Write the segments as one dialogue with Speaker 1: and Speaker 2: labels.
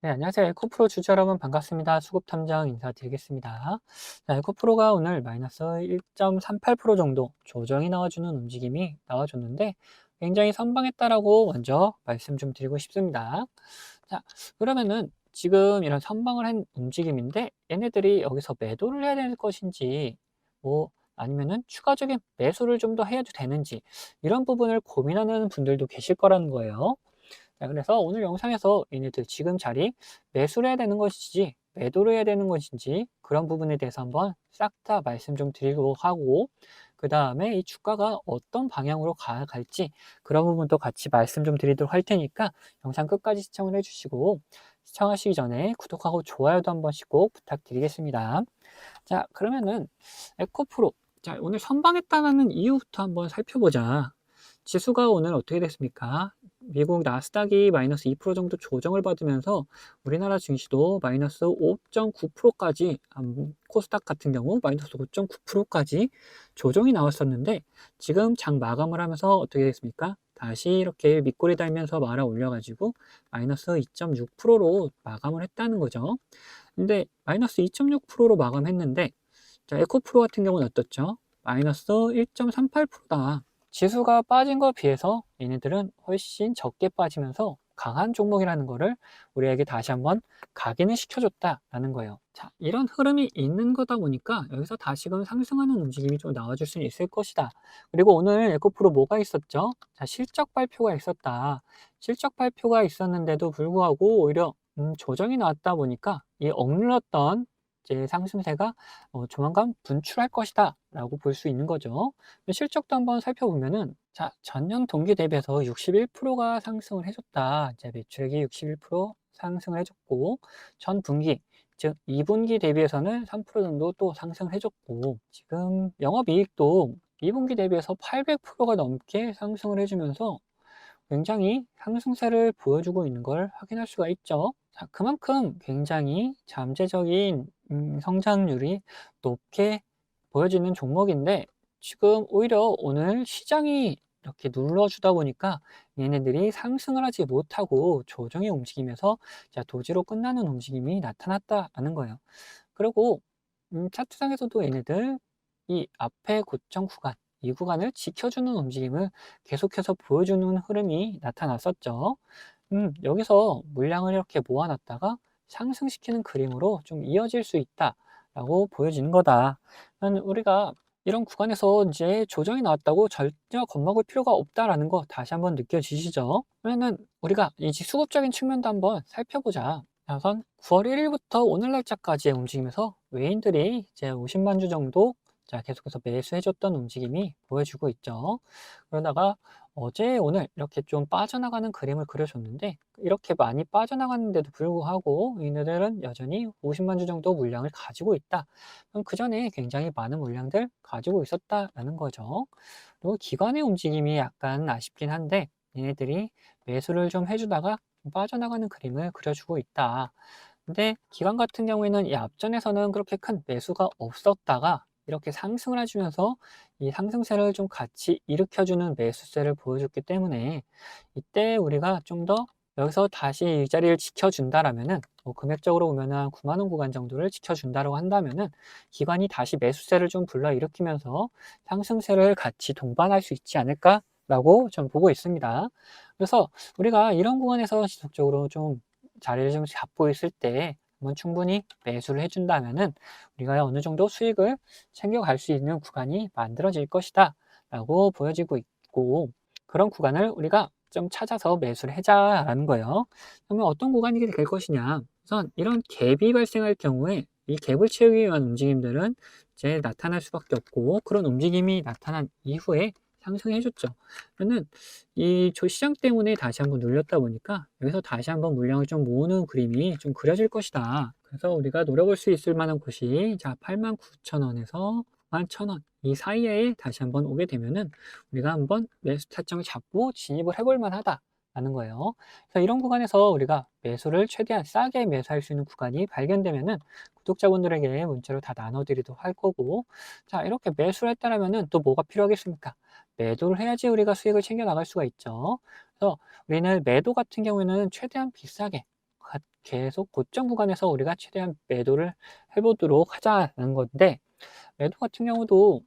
Speaker 1: 네, 안녕하세요. 에코프로 주주 여러분 반갑습니다. 수급탐정 인사드리겠습니다. 자, 에코프로가 오늘 마이너스 1.38% 정도 조정이 나와주는 움직임이 나와줬는데 굉장히 선방했다라고 먼저 말씀 좀 드리고 싶습니다. 자, 그러면은 지금 이런 선방을 한 움직임인데 얘네들이 여기서 매도를 해야 될 것인지 뭐 아니면은 추가적인 매수를 좀 더 해야도 되는지 이런 부분을 고민하는 분들도 계실 거라는 거예요. 자, 그래서 오늘 영상에서 얘네들 지금 자리 매수를 해야 되는 것인지 매도를 해야 되는 것인지 그런 부분에 대해서 한번 싹 다 말씀 좀 드리도록 하고 그 다음에 이 주가가 어떤 방향으로 갈지 그런 부분도 같이 말씀 좀 드리도록 할 테니까 영상 끝까지 시청을 해주시고 시청하시기 전에 구독하고 좋아요도 한 번씩 꼭 부탁드리겠습니다. 자, 그러면은 에코프로, 자, 오늘 선방했다는 이유부터 한번 살펴보자. 지수가 오늘 어떻게 됐습니까? 미국 나스닥이 마이너스 2% 정도 조정을 받으면서 우리나라 증시도 마이너스 5.9%까지, 코스닥 같은 경우 마이너스 5.9%까지 조정이 나왔었는데 지금 장 마감을 하면서 어떻게 됐습니까? 다시 이렇게 밑꼬리 달면서 말아 올려가지고 마이너스 2.6%로 마감을 했다는 거죠. 근데 마이너스 2.6%로 마감했는데 자, 에코프로 같은 경우는 어떻죠? 마이너스 1.38%다. 지수가 빠진 것에 비해서 얘네들은 훨씬 적게 빠지면서 강한 종목이라는 거를 우리에게 다시 한번 각인을 시켜줬다라는 거예요. 자, 이런 흐름이 있는 거다 보니까 여기서 다시금 상승하는 움직임이 좀 나와줄 수 있을 것이다. 그리고 오늘 에코프로 뭐가 있었죠? 자, 실적 발표가 있었다. 실적 발표가 있었는데도 불구하고 오히려 조정이 나왔다 보니까 이 억눌렀던 이제 상승세가 조만간 분출할 것이다 라고 볼 수 있는 거죠. 실적도 한번 살펴보면은 자, 전년 동기 대비해서 61%가 상승을 해줬다. 이제 매출액이 61% 상승을 해줬고 전 분기 즉 2분기 대비해서는 3% 정도 또 상승을 해줬고 지금 영업이익도 2분기 대비해서 800%가 넘게 상승을 해주면서 굉장히 상승세를 보여주고 있는 걸 확인할 수가 있죠. 자, 그만큼 굉장히 잠재적인 성장률이 높게 보여지는 종목인데 지금 오히려 오늘 시장이 이렇게 눌러주다 보니까 얘네들이 상승을 하지 못하고 조정의 움직임에서 자, 도지로 끝나는 움직임이 나타났다는 거예요. 그리고 차트상에서도 얘네들 이 앞에 고점 구간 이 구간을 지켜주는 움직임을 계속해서 보여주는 흐름이 나타났었죠. 여기서 물량을 이렇게 모아놨다가 상승시키는 그림으로 좀 이어질 수 있다라고 보여지는 거다. 우리가 이런 구간에서 이제 조정이 나왔다고 절대 겁먹을 필요가 없다라는 거 다시 한번 느껴지시죠? 그러면은 우리가 이 수급적인 측면도 한번 살펴보자. 우선 9월 1일부터 오늘 날짜까지의 움직임에서 외인들이 이제 50만 주 정도 자, 계속해서 매수해줬던 움직임이 보여주고 있죠. 그러다가 어제 오늘 이렇게 좀 빠져나가는 그림을 그려줬는데 이렇게 많이 빠져나갔는데도 불구하고 얘네들은 여전히 50만 주 정도 물량을 가지고 있다. 그럼 그 전에 굉장히 많은 물량들 가지고 있었다라는 거죠. 그리고 기관의 움직임이 약간 아쉽긴 한데 얘네들이 매수를 좀 해주다가 좀 빠져나가는 그림을 그려주고 있다. 근데 기관 같은 경우에는 이 앞전에서는 그렇게 큰 매수가 없었다가 이렇게 상승을 해주면서 이 상승세를 좀 같이 일으켜주는 매수세를 보여줬기 때문에 이때 우리가 좀 더 여기서 다시 이 자리를 지켜준다라면은 뭐 금액적으로 보면은 한 9만 원 구간 정도를 지켜준다라고 한다면은 기관이 다시 매수세를 좀 불러일으키면서 상승세를 같이 동반할 수 있지 않을까라고 좀 보고 있습니다. 그래서 우리가 이런 구간에서 지속적으로 좀 자리를 좀 잡고 있을 때 한번 충분히 매수를 해준다면은 우리가 어느 정도 수익을 챙겨갈 수 있는 구간이 만들어질 것이다 라고 보여지고 있고 그런 구간을 우리가 좀 찾아서 매수를 하자라는 거예요. 그러면 어떤 구간이 될 것이냐? 우선 이런 갭이 발생할 경우에 이 갭을 채우기 위한 움직임들은 이제 나타날 수밖에 없고 그런 움직임이 나타난 이후에 상승해줬죠. 그러면 이 시장 때문에 다시 한번 눌렸다 보니까 여기서 다시 한번 물량을 좀 모으는 그림이 좀 그려질 것이다. 그래서 우리가 노려볼 수 있을 만한 곳이 자 89,000원에서 91,000원 이 사이에 다시 한번 오게 되면은 우리가 한번 매수 타점을 잡고 진입을 해볼 만하다라는 거예요. 그래서 이런 구간에서 우리가 매수를 최대한 싸게 매수할 수 있는 구간이 발견되면은 구독자분들에게 문자로 다 나눠드리도록 할 거고 자 이렇게 매수를 했다라면은 또 뭐가 필요하겠습니까? 매도를 해야지 우리가 수익을 챙겨 나갈 수가 있죠. 그래서 우리는 매도 같은 경우에는 최대한 비싸게 계속 고점 구간에서 우리가 최대한 매도를 해보도록 하자는 건데, 매도 같은 경우도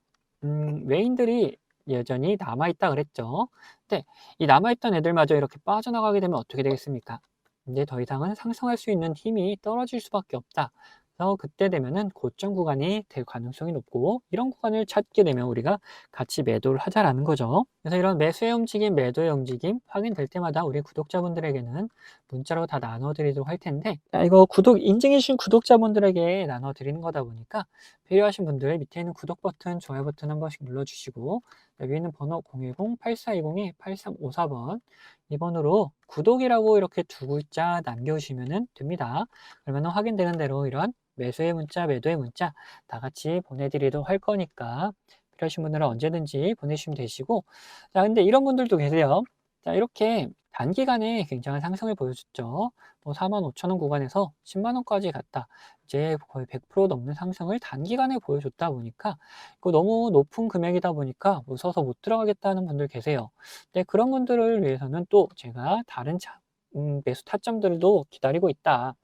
Speaker 1: 외인들이 여전히 남아있다 그랬죠. 근데 이 남아있던 애들마저 이렇게 빠져나가게 되면 어떻게 되겠습니까? 이제 더 이상은 상승할 수 있는 힘이 떨어질 수밖에 없다. 그래서 그때 되면은 고점 구간이 될 가능성이 높고, 이런 구간을 찾게 되면 우리가 같이 매도를 하자라는 거죠. 그래서 이런 매수의 움직임, 매도의 움직임 확인될 때마다 우리 구독자분들에게는 문자로 다 나눠드리도록 할 텐데, 자, 이거 인증해 주신 구독자분들에게 나눠드리는 거다 보니까 필요하신 분들 밑에 있는 구독 버튼, 좋아요 버튼 한 번씩 눌러주시고, 위에 있는 번호 010-8420-8354번 이 번호로 구독이라고 이렇게 두 글자 남겨주시면 됩니다. 그러면 확인되는 대로 이런 매수의 문자, 매도의 문자 다 같이 보내드리도록 할 거니까 필요하신 분들은 언제든지 보내주시면 되시고, 자, 근데 이런 분들도 계세요. 자, 이렇게 단기간에 굉장한 상승을 보여줬죠. 뭐 45,000원 구간에서 10만 원까지 갔다. 이제 거의 100% 넘는 상승을 단기간에 보여줬다 보니까 이거 너무 높은 금액이다 보니까 무서워서 못 들어가겠다는 분들 계세요. 네, 그런 분들을 위해서는 또 제가 다른 매수 타점들도 기다리고 있다.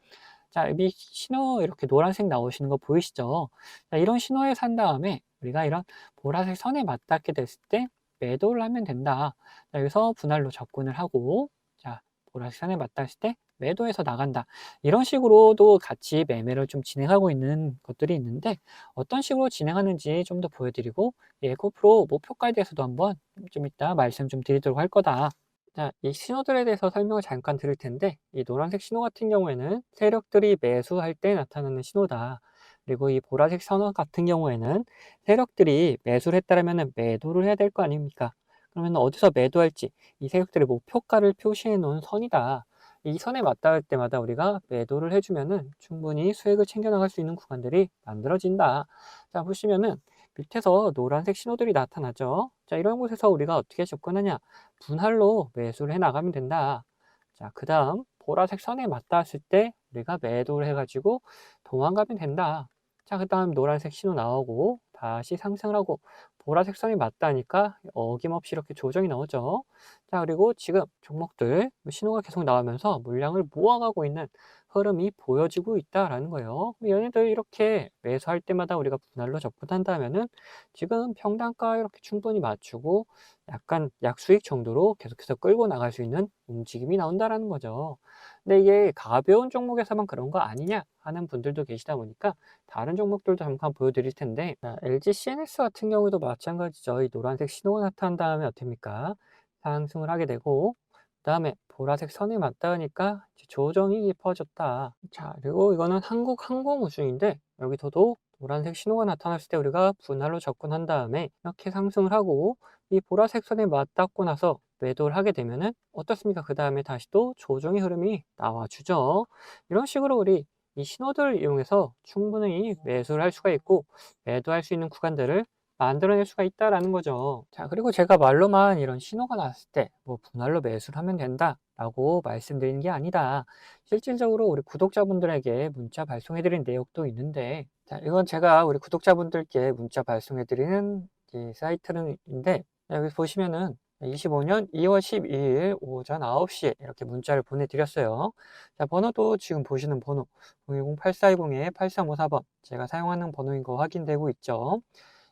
Speaker 1: 자, 여기 신호 이렇게 노란색 나오시는 거 보이시죠? 자, 이런 신호에 산 다음에 우리가 이런 보라색 선에 맞닿게 됐을 때 매도를 하면 된다. 자, 여기서 분할로 접근을 하고, 자, 보라색 선에 맞닿았을 때 매도해서 나간다. 이런 식으로도 같이 매매를 좀 진행하고 있는 것들이 있는데, 어떤 식으로 진행하는지 좀 더 보여드리고, 에코프로 목표가에 대해서도 한번 좀 이따 말씀 좀 드리도록 할 거다. 자, 이 신호들에 대해서 설명을 잠깐 드릴 텐데, 이 노란색 신호 같은 경우에는 세력들이 매수할 때 나타나는 신호다. 그리고 이 보라색 선호 같은 경우에는 세력들이 매수를 했다면 매도를 해야 될 거 아닙니까? 그러면 어디서 매도할지 이 세력들의 목표가를 표시해 놓은 선이다. 이 선에 맞닿을 때마다 우리가 매도를 해주면은 충분히 수익을 챙겨나갈 수 있는 구간들이 만들어진다. 자, 보시면은 밑에서 노란색 신호들이 나타나죠. 자, 이런 곳에서 우리가 어떻게 접근하냐? 분할로 매수를 해 나가면 된다. 자, 그 다음 보라색 선에 맞닿았을 때 우리가 매도를 해가지고 도망가면 된다. 자, 그 다음 노란색 신호 나오고 다시 상승을 하고 보라색 선이 맞다니까 어김없이 이렇게 조정이 나오죠. 자, 그리고 지금 종목들 신호가 계속 나오면서 물량을 모아가고 있는 흐름이 보여지고 있다라는 거예요. 얘네들 이렇게 매수할 때마다 우리가 분할로 접근한다면은 지금 평단가 이렇게 충분히 맞추고 약간 약수익 정도로 계속해서 끌고 나갈 수 있는 움직임이 나온다라는 거죠. 근데 이게 가벼운 종목에서만 그런 거 아니냐 하는 분들도 계시다 보니까 다른 종목들도 잠깐 보여드릴 텐데, 자, LG CNS 같은 경우도 마찬가지죠. 이 노란색 신호가 나타난 다음에 어떻습니까? 상승을 하게 되고, 그 다음에 보라색 선에 맞닿으니까 조정이 깊어졌다. 자, 그리고 이거는 한국항공우주인데 여기서도 노란색 신호가 나타났을 때 우리가 분할로 접근한 다음에 이렇게 상승을 하고 이 보라색 선에 맞닿고 나서 매도를 하게 되면은 어떻습니까? 그 다음에 다시 또 조정의 흐름이 나와주죠. 이런 식으로 우리 이 신호들을 이용해서 충분히 매수를 할 수가 있고 매도할 수 있는 구간들을 만들어낼 수가 있다라는 거죠. 자, 그리고 제가 말로만 이런 신호가 났을 때 뭐 분할로 매수를 하면 된다라고 말씀드리는 게 아니다. 실질적으로 우리 구독자분들에게 문자 발송해드린 내역도 있는데, 자, 이건 제가 우리 구독자분들께 문자 발송해드리는 이 사이트인데, 여기 보시면은 25년 2월 12일 오전 9시에 이렇게 문자를 보내드렸어요. 자, 번호도 지금 보시는 번호 010-8420-8354번 제가 사용하는 번호인 거 확인되고 있죠.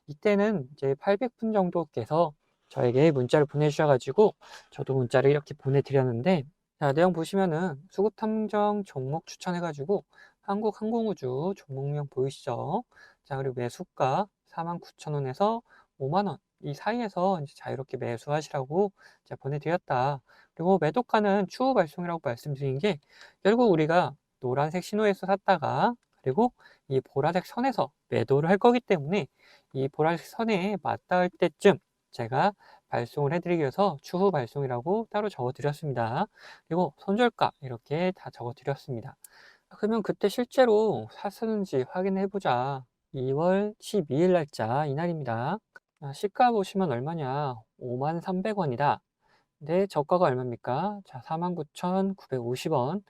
Speaker 1: 이때는 이제 800분 정도께서 저에게 문자를 보내주셔가지고 저도 문자를 이렇게 보내드렸는데, 자, 내용 보시면은 수급탐정 종목 추천해가지고 한국항공우주 종목명 보이시죠? 자, 그리고 매수가 49,000원에서 5만원 이 사이에서 이제 자유롭게 매수하시라고 제가 보내드렸다. 그리고 매도가는 추후 발송이라고 말씀드린 게 결국 우리가 노란색 신호에서 샀다가 그리고 이 보라색 선에서 매도를 할 거기 때문에 이 보라색 선에 맞닿을 때쯤 제가 발송을 해드리기 위해서 추후 발송이라고 따로 적어 드렸습니다. 그리고 손절가 이렇게 다 적어 드렸습니다. 그러면 그때 실제로 샀었는지 확인해 보자. 2월 12일 날짜 이날입니다. 시가 보시면 얼마냐? 53,300원이다. 근데 저가가 얼마입니까? 자, 49,950원.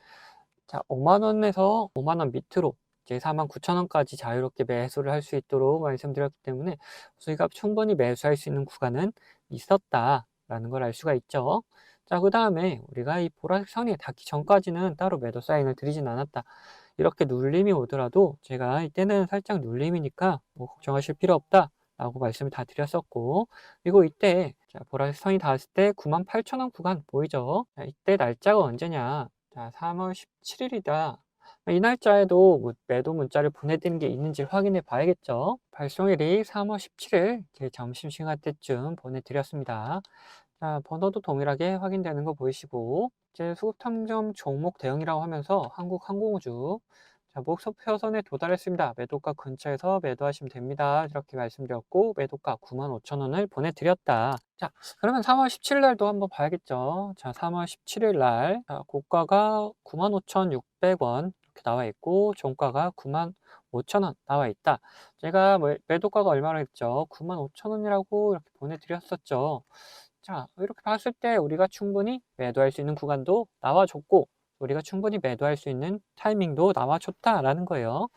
Speaker 1: 자, 5만 원에서 5만 원 밑으로 이제 49,000원까지 자유롭게 매수를 할 수 있도록 말씀드렸기 때문에 수익가 충분히 매수할 수 있는 구간은 있었다라는 걸 알 수가 있죠. 자, 그 다음에 우리가 이 보라색 선이 닿기 전까지는 따로 매도 사인을 드리진 않았다. 이렇게 눌림이 오더라도 제가 이때는 살짝 눌림이니까 뭐 걱정하실 필요 없다 라고 말씀을 다 드렸었고, 그리고 이때 자, 보라색 선이 닿았을 때 98,000원 구간 보이죠? 자, 이때 날짜가 언제냐? 자, 3월 17일이다. 이 날짜에도 뭐 매도 문자를 보내드린 게 있는지 확인해 봐야겠죠. 발송일이 3월 17일 점심시간 때쯤 보내드렸습니다. 자, 번호도 동일하게 확인되는 거 보이시고, 이제 수급탐정 종목 대응이라고 하면서 한국항공우주, 자, 목표선에 도달했습니다. 매도가 근처에서 매도하시면 됩니다. 이렇게 말씀드렸고, 매도가 95,000원을 보내드렸다. 자, 그러면 3월 17일 날도 한번 봐야겠죠. 자, 3월 17일 날, 자, 고가가 95,600원 이렇게 나와 있고, 종가가 95,000원 나와 있다. 제가 매도가가 얼마나 했죠? 95,000원이라고 이렇게 보내드렸었죠. 자, 이렇게 봤을 때 우리가 충분히 매도할 수 있는 구간도 나와줬고, 우리가 충분히 매도할 수 있는 타이밍도 나와줬다라는 거예요.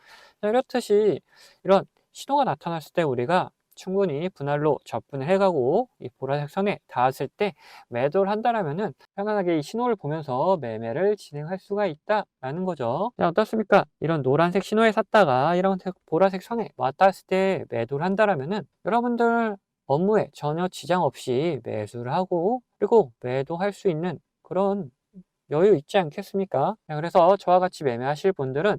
Speaker 1: 자, 이렇듯이 이런 신호가 나타났을 때 우리가 충분히 분할로 접근을 해가고 이 보라색 선에 닿았을 때 매도를 한다라면은 편안하게 이 신호를 보면서 매매를 진행할 수가 있다라는 거죠. 자, 어떻습니까? 이런 노란색 신호에 샀다가 이런 보라색 선에 맞닿았을 때 매도를 한다라면은 여러분들 업무에 전혀 지장 없이 매수를 하고 그리고 매도할 수 있는 그런 여유 있지 않겠습니까? 그래서 저와 같이 매매하실 분들은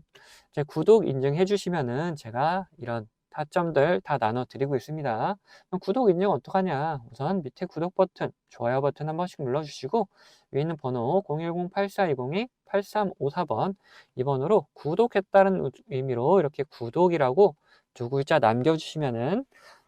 Speaker 1: 제 구독 인증해 주시면은 제가 이런 타점들 다 나눠 드리고 있습니다. 그럼 구독 인증 어떡하냐? 우선 밑에 구독 버튼, 좋아요 버튼 한 번씩 눌러 주시고 위에 있는 번호 010-8420-8354번 이 번호로 구독했다는 의미로 이렇게 구독이라고 두 글자 남겨 주시면은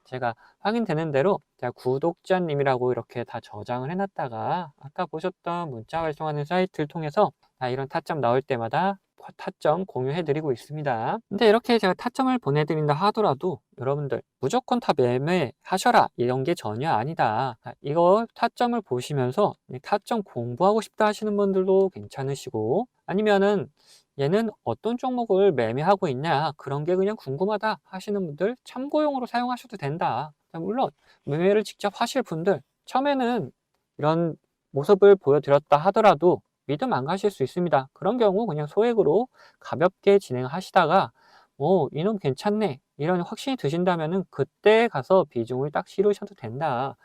Speaker 1: 제가 확인되는 대로 제가 구독자님이라고 이렇게 다 저장을 해놨다가 아까 보셨던 문자 발송하는 사이트를 통해서 이런 타점 나올 때마다 타점 공유해드리고 있습니다. 근데 이렇게 제가 타점을 보내드린다 하더라도 여러분들 무조건 다 매매하셔라 이런 게 전혀 아니다. 이거 타점을 보시면서 타점 공부하고 싶다 하시는 분들도 괜찮으시고 아니면은 얘는 어떤 종목을 매매하고 있냐 그런 게 그냥 궁금하다 하시는 분들 참고용으로 사용하셔도 된다. 물론 매매를 직접 하실 분들 처음에는 이런 모습을 보여드렸다 하더라도 믿음 안 가실 수 있습니다. 그런 경우 그냥 소액으로 가볍게 진행하시다가 이놈 괜찮네 이런 확신이 드신다면은 그때 가서 비중을 딱 실으셔도 된다.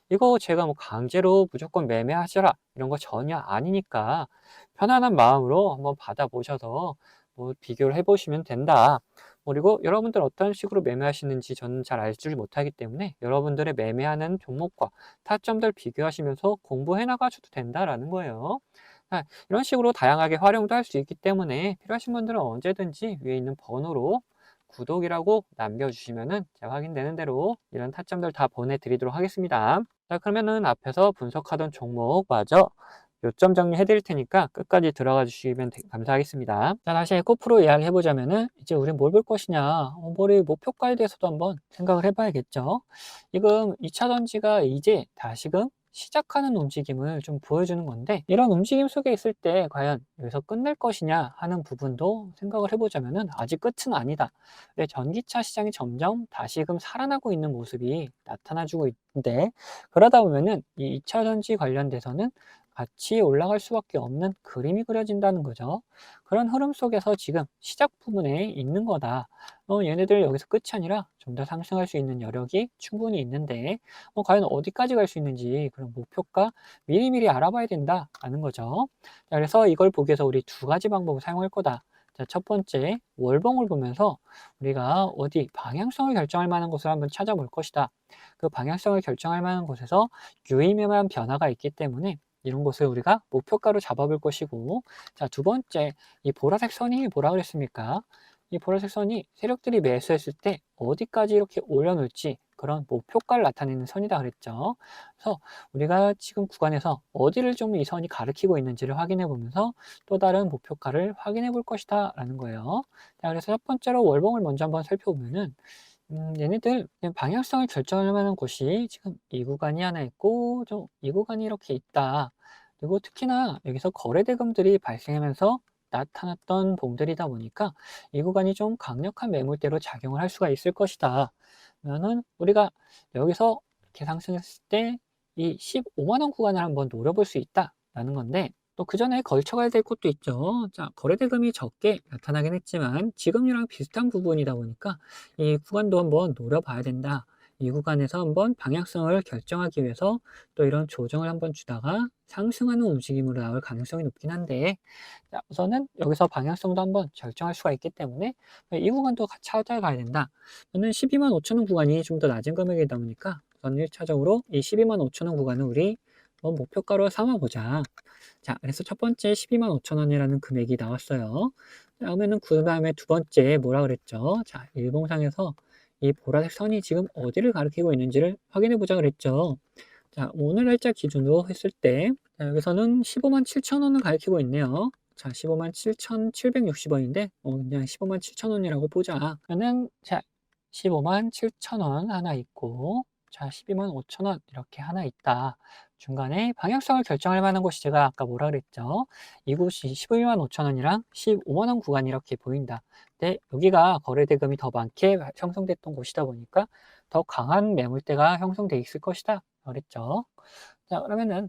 Speaker 1: 이거 제가 뭐 강제로 무조건 매매하셔라 이런 거 전혀 아니니까 편안한 마음으로 한번 받아보셔서 뭐 비교를 해보시면 된다. 그리고 여러분들 어떤 식으로 매매하시는지 저는 잘 알지 못하기 때문에 여러분들의 매매하는 종목과 타점들 비교하시면서 공부해 나가셔도 된다라는 거예요. 이런 식으로 다양하게 활용도 할 수 있기 때문에 필요하신 분들은 언제든지 위에 있는 번호로 구독이라고 남겨주시면은 제가 확인되는 대로 이런 타점들 다 보내드리도록 하겠습니다. 자, 그러면은 앞에서 분석하던 종목마저 요점 정리해 드릴 테니까 끝까지 들어가 주시면 감사하겠습니다. 자, 다시 에코프로 이야기 해보자면은 이제 우리 뭘 볼 것이냐, 우리 목표가에 대해서도 한번 생각을 해봐야겠죠. 지금 2차 전지가 이제 다시금 시작하는 움직임을 좀 보여주는 건데 이런 움직임 속에 있을 때 과연 여기서 끝낼 것이냐 하는 부분도 생각을 해보자면은 아직 끝은 아니다. 왜 전기차 시장이 점점 다시금 살아나고 있는 모습이 나타나주고 있는데 그러다 보면은 이 2차 전지 관련돼서는 같이 올라갈 수밖에 없는 그림이 그려진다는 거죠. 그런 흐름 속에서 지금 시작 부분에 있는 거다. 얘네들 여기서 끝이 아니라 좀 더 상승할 수 있는 여력이 충분히 있는데 과연 어디까지 갈 수 있는지 그런 목표가 미리미리 알아봐야 된다는 거죠. 자, 그래서 이걸 보기 위해서 우리 두 가지 방법을 사용할 거다. 자, 첫 번째, 월봉을 보면서 우리가 어디 방향성을 결정할 만한 곳을 한번 찾아볼 것이다. 그 방향성을 결정할 만한 곳에서 유의미한 변화가 있기 때문에 이런 것을 우리가 목표가로 잡아볼 것이고, 자, 두 번째, 이 보라색 선이 뭐라 그랬습니까? 이 보라색 선이 세력들이 매수했을 때 어디까지 이렇게 올려놓을지 그런 목표가를 나타내는 선이다 그랬죠. 그래서 우리가 지금 구간에서 어디를 좀 이 선이 가리키고 있는지를 확인해 보면서 또 다른 목표가를 확인해 볼 것이다 라는 거예요. 자, 그래서 첫 번째로 월봉을 먼저 한번 살펴보면은 얘네들 방향성을 결정할 만한 곳이 지금 이 구간이 하나 있고 좀 이 구간이 이렇게 있다. 그리고 특히나 여기서 거래 대금들이 발생하면서 나타났던 봉들이다 보니까 이 구간이 좀 강력한 매물대로 작용을 할 수가 있을 것이다. 그러면은 우리가 여기서 이렇게 상승했을 때 이 15만 원 구간을 한번 노려볼 수 있다라는 건데 또 그 전에 걸쳐가야 될 것도 있죠. 자, 거래대금이 적게 나타나긴 했지만 지금이랑 비슷한 부분이다 보니까 이 구간도 한번 노려봐야 된다. 이 구간에서 한번 방향성을 결정하기 위해서 또 이런 조정을 한번 주다가 상승하는 움직임으로 나올 가능성이 높긴 한데 자, 우선은 여기서 방향성도 한번 결정할 수가 있기 때문에 이 구간도 같이 찾아가야 된다. 저는 12만 5천 원 구간이 좀 더 낮은 금액이다 보니까 우선 1차적으로 이 12만 5천 원 구간을 우리 목표가로 삼아보자. 자, 그래서 첫 번째 12만 5천 원이라는 금액이 나왔어요. 다음에는 그 다음에 두 번째 뭐라 그랬죠? 자, 일봉상에서 이 보라색 선이 지금 어디를 가리키고 있는지를 확인해 보자 그랬죠. 자, 오늘 날짜 기준으로 했을 때, 자, 여기서는 15만 7천 원을 가리키고 있네요. 자, 15만 7,760 원인데, 그냥 15만 7천 원이라고 보자. 그러면, 자, 15만 7천 원 하나 있고, 자, 12만 5천 원 이렇게 하나 있다. 중간에 방향성을 결정할 만한 곳이 제가 아까 뭐라 그랬죠? 이곳이 12만 5천 원이랑 15만 원 구간이 이렇게 보인다. 근데 여기가 거래대금이 더 많게 형성됐던 곳이다 보니까 더 강한 매물대가 형성돼 있을 것이다. 그랬죠. 자, 그러면은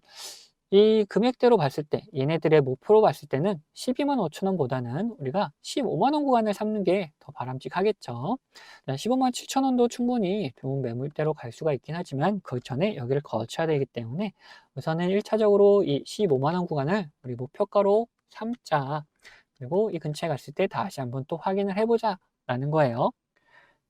Speaker 1: 이 금액대로 봤을 때 얘네들의 목표로 봤을 때는 12만 5천 원보다는 우리가 15만 원 구간을 삼는 게 더 바람직하겠죠. 15만 7천 원도 충분히 좋은 매물대로 갈 수가 있긴 하지만 그 전에 여기를 거쳐야 되기 때문에 우선은 1차적으로 이 15만 원 구간을 우리 목표가로 삼자. 그리고 이 근처에 갔을 때 다시 한번 또 확인을 해보자 라는 거예요.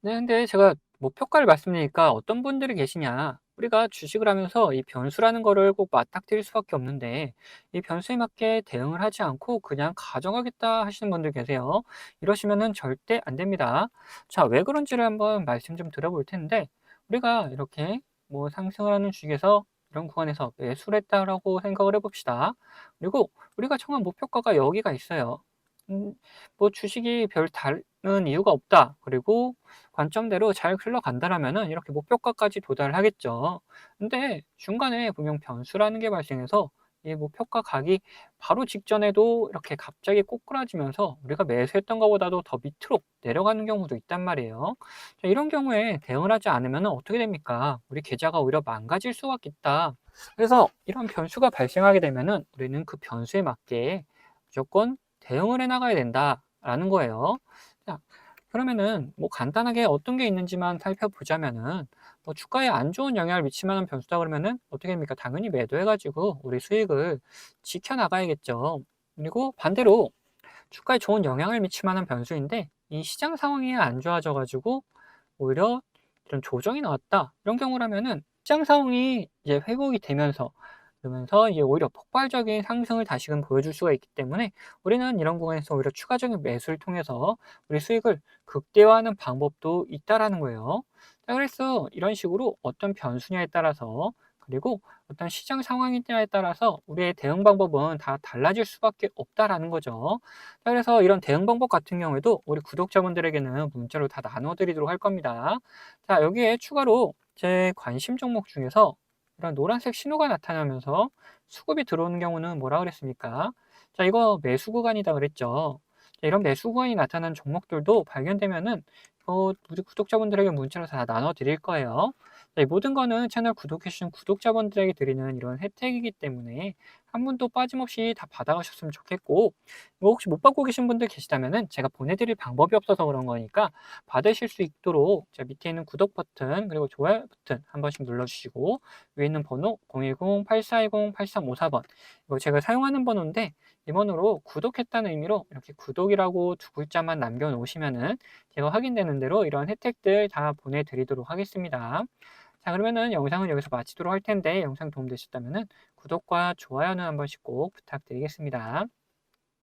Speaker 1: 네, 근데 제가 목표가를 말씀드리니까 어떤 분들이 계시냐. 우리가 주식을 하면서 이 변수라는 거를 꼭 맞닥뜨릴 수밖에 없는데, 이 변수에 맞게 대응을 하지 않고 그냥 가져가겠다 하시는 분들 계세요. 이러시면은 절대 안 됩니다. 자, 왜 그런지를 한번 말씀 좀 드려볼 텐데, 우리가 이렇게 뭐 상승을 하는 주식에서 이런 구간에서 매수를 했다라고 생각을 해봅시다. 그리고 우리가 정한 목표가가 여기가 있어요. 음, 뭐 주식이 별 다른 이유가 없다. 그리고 관점대로 잘 흘러간다라면은 이렇게 목표가까지 도달을 하겠죠. 근데 중간에 분명 변수라는 게 발생해서 이 목표가 가기 바로 직전에도 이렇게 갑자기 꼬꾸라지면서 우리가 매수했던 것보다도 더 밑으로 내려가는 경우도 있단 말이에요. 자, 이런 경우에 대응을 하지 않으면 어떻게 됩니까? 우리 계좌가 오히려 망가질 수가 있다. 그래서 이런 변수가 발생하게 되면은 우리는 그 변수에 맞게 무조건 대응을 해 나가야 된다라는 거예요. 자, 그러면은 뭐 간단하게 어떤 게 있는지만 살펴보자면은 뭐 주가에 안 좋은 영향을 미칠 만한 변수다 그러면은 어떻게 됩니까? 당연히 매도해 가지고 우리 수익을 지켜 나가야겠죠. 그리고 반대로 주가에 좋은 영향을 미칠 만한 변수인데 이 시장 상황이 안 좋아져 가지고 오히려 이런 조정이 나왔다. 이런 경우라면은 시장 상황이 이제 회복이 되면서 그러면서 이제 오히려 폭발적인 상승을 다시금 보여줄 수가 있기 때문에 우리는 이런 구간에서 오히려 추가적인 매수를 통해서 우리 수익을 극대화하는 방법도 있다라는 거예요. 자, 그래서 이런 식으로 어떤 변수냐에 따라서 그리고 어떤 시장 상황이냐에 따라서 우리의 대응 방법은 다 달라질 수밖에 없다라는 거죠. 자, 그래서 이런 대응 방법 같은 경우에도 우리 구독자분들에게는 문자로 다 나눠드리도록 할 겁니다. 자, 여기에 추가로 제 관심 종목 중에서 이런 노란색 신호가 나타나면서 수급이 들어오는 경우는 뭐라 그랬습니까? 자, 이거 매수 구간이다 그랬죠. 자, 이런 매수 구간이 나타나는 종목들도 발견되면은 우리 구독자분들에게 문자로 다 나눠 드릴 거예요. 자, 이 모든 거는 채널 구독해 주신 구독자분들에게 드리는 이런 혜택이기 때문에 한 분도 빠짐없이 다 받아가셨으면 좋겠고, 이거 혹시 못 받고 계신 분들 계시다면은 제가 보내드릴 방법이 없어서 그런 거니까 받으실 수 있도록 자, 밑에 있는 구독 버튼 그리고 좋아요 버튼 한 번씩 눌러주시고 위에 있는 번호 010-8420-8354번 이거 제가 사용하는 번호인데 이 번호로 구독했다는 의미로 이렇게 구독이라고 두 글자만 남겨놓으시면은 제가 확인되는 대로 이런 혜택들 다 보내드리도록 하겠습니다. 자, 그러면은 영상은 여기서 마치도록 할 텐데 영상 도움되셨다면은 구독과 좋아요는 한 번씩 꼭 부탁드리겠습니다.